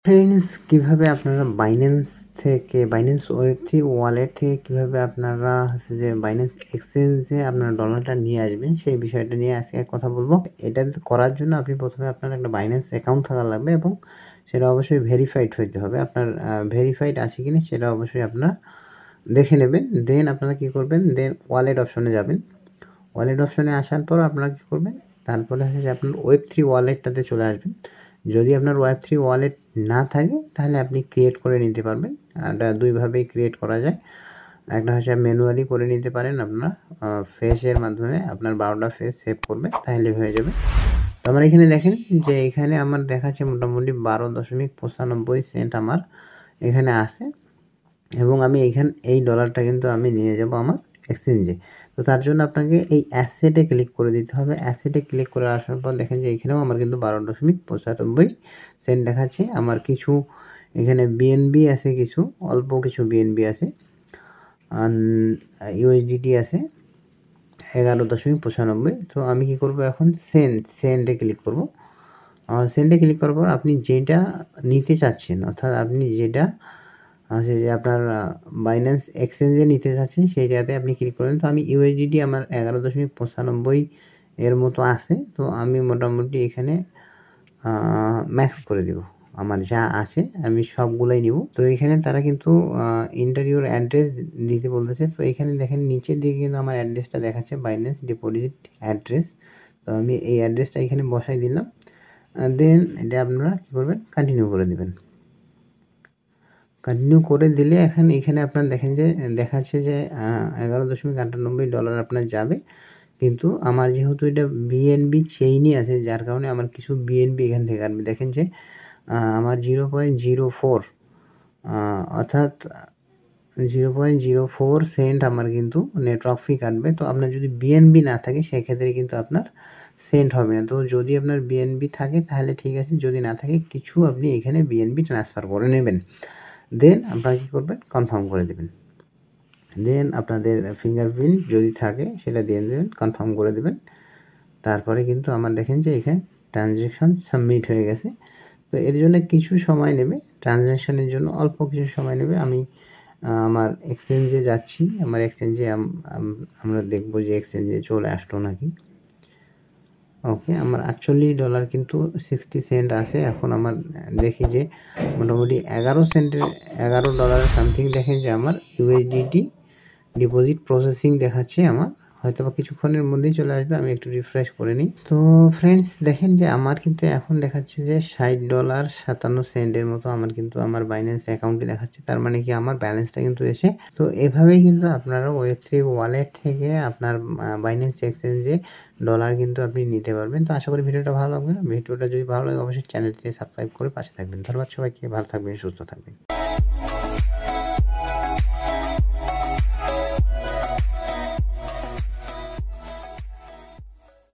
Friends, কিভাবে আপনারা Binance ওয়েব3 wallet থেকে কিভাবে আপনারা হচ্ছে যে বাইন্যান্স এক্সচেঞ্জে আপনার ডলারটা নিয়ে আসবেন সেই বিষয়টা নিয়ে আজকে কথা বলবো। এটা করার জন্য আপনি প্রথমে আপনার একটা বাইন্যান্স অ্যাকাউন্ট থাকা লাগবে এবং সেটা অবশ্যই ভেরিফাইড হইতে হবে। আপনার ভেরিফাইড আছে কিনা সেটা অবশ্যই আপনারা দেখে নেবেন। দেন আপনারা কি করবেন, দেন ওয়ালেট অপশনে যাবেন। ওয়ালেট অপশনে আসার পর আপনারা কি করবেন, তারপরে হচ্ছে যে আপনার ওয়েব3 ওয়ালেটটাতে চলে আসবেন। যদি আপনার ওয়েব3 ওয়ালেট না থাকে তাহলে আপনি ক্রিয়েট করে নিতে পারবেন। এটা দুইভাবেই ক্রিয়েট করা যায়। একটা হচ্ছে ম্যানুয়ালি করে নিতে পারেন, আপনার ফেসের মাধ্যমে আপনার 12টা ফেস সেভ করবেন, তাহলে হয়ে যাবে। তো আমার এখানে দেখেন যে এখানে আমার দেখাচ্ছে মোটামুটি 12.95 সেন্ট আমার এখানে আছে এবং আমি এই ডলারটা কিন্তু আমি নিয়ে যাব আমার এক্সচেঞ্জে। তো তার জন্য আপনাকে এই অ্যাসেটে ক্লিক করে দিতে হবে। অ্যাসেটে ক্লিক করে আসার পর দেখেন যে এখানেও আমার কিন্তু 12.95 সেন্ট দেখাচ্ছে। আমার কিছু এখানে বিএনবি আছে, কিছু অল্প কিছু বিএনবি আছে, ইউএসডিটি আছে 11.95। তো আমি কি করব এখন, সেন্ডে ক্লিক করব। সেন্ডে ক্লিক করার পর আপনি যেটা নিতে চাচ্ছেন, অর্থাৎ আপনি যেটা যে আপনার বাইন্যান্স এক্সচেঞ্জে নিতে চাচ্ছেন সেই জায়গাতে আপনি ক্লিক করবেন। তো আমি ইউএসডিটি আমার 11.95 এর মতো আছে, তো আমি মোটামুটি এখানে ম্যাক্স করে দেব। আমার যা আছে আমি সবগুলাই নিব। তো এখানে তারা কিন্তু ইন্টারভিউর অ্যাড্রেস দিতে বলতেছে। তো এখানে দেখেন নিচের দিকে কিন্তু আমার অ্যাড্রেসটা দেখাচ্ছে, বাইন্যান্স ডিপোজিট অ্যাড্রেস। তো আমি এই অ্যাড্রেসটা এখানে বসাই দিলাম। দেন এটা আপনারা কী করবেন, কন্টিনিউ করে দেবেন। কন্টিনিউ করে দিলে এখানে আপনার দেখেন যে দেখাচ্ছে যে $11.98 আপনার যাবে। কিন্তু আমার যেহেতু এটা বিএনবি চেইনই আছে, যার কারণে আমার কিছু বিএনবি এখান থেকে কাটবে। দেখেন যে আমার 0.04 অর্থাৎ 0.04 সেন্ট আমার কিন্তু নেটওয়ার্ক ফি কাটবে। তো আপনার যদি বিএনবি না থাকে সেক্ষেত্রে কিন্তু আপনার সেন্ট হবে না। তো যদি আপনার বিএনবি থাকে তাহলে ঠিক আছে, যদি না থাকে কিছু আপনি এখানে বিএনবি ট্রান্সফার করে নেবেন। দেন আপনারা কী করবেন, কনফার্ম করে দেবেন। দেন আপনাদের ফিঙ্গারপ্রিন্ট যদি থাকে সেটা দিয়ে দেবেন, কনফার্ম করে দেবেন। তারপরে কিন্তু আমার দেখেন যে এখানে ট্রানজ্যাকশন সাবমিট হয়ে গেছে। তো এর জন্য কিছু সময় নেবে, ট্রানজ্যাকশনের জন্য অল্প কিছু সময় নেবে। আমি আমার এক্সচেঞ্জে যাচ্ছি, আমার এক্সচেঞ্জে আমরা দেখব যে এক্সচেঞ্জে চলে আসলো নাকি। ওকে, আমার $48 কিন্তু 60 সেন্ট আছে। এখন আমার দেখি যে মোটামুটি $11 সামথিং দেখেন যে আমার ইউএসডিটি ডিপোজিট প্রসেসিং দেখাচ্ছে। আমার হয়তো বা কিছুক্ষণের মধ্যেই চলে আসবে, আমি একটু রিফ্রেশ করে নিই। তো ফ্রেন্ডস দেখেন যে আমার কিন্তু এখন দেখাচ্ছে যে $60.57 মতো আমার কিন্তু আমার বাইন্যান্স অ্যাকাউন্টে দেখাচ্ছে। তার মানে কি আমার ব্যালেন্সটা কিন্তু এসে। তো এভাবেই কিন্তু আপনারা ওয়েব3 ওয়ালেট থেকে আপনার বাইন্যান্স এক্সচেঞ্জে ডলার কিন্তু আপনি নিতে পারবেন। তো আশা করি ভিডিওটা ভালো লাগবে। ভিডিওটা যদি ভালো লাগে অবশ্যই চ্যানেলটিকে সাবস্ক্রাইব করে পাশে থাকবেন। ধন্যবাদ সবাইকে, ভালো থাকবেন, সুস্থ থাকবেন।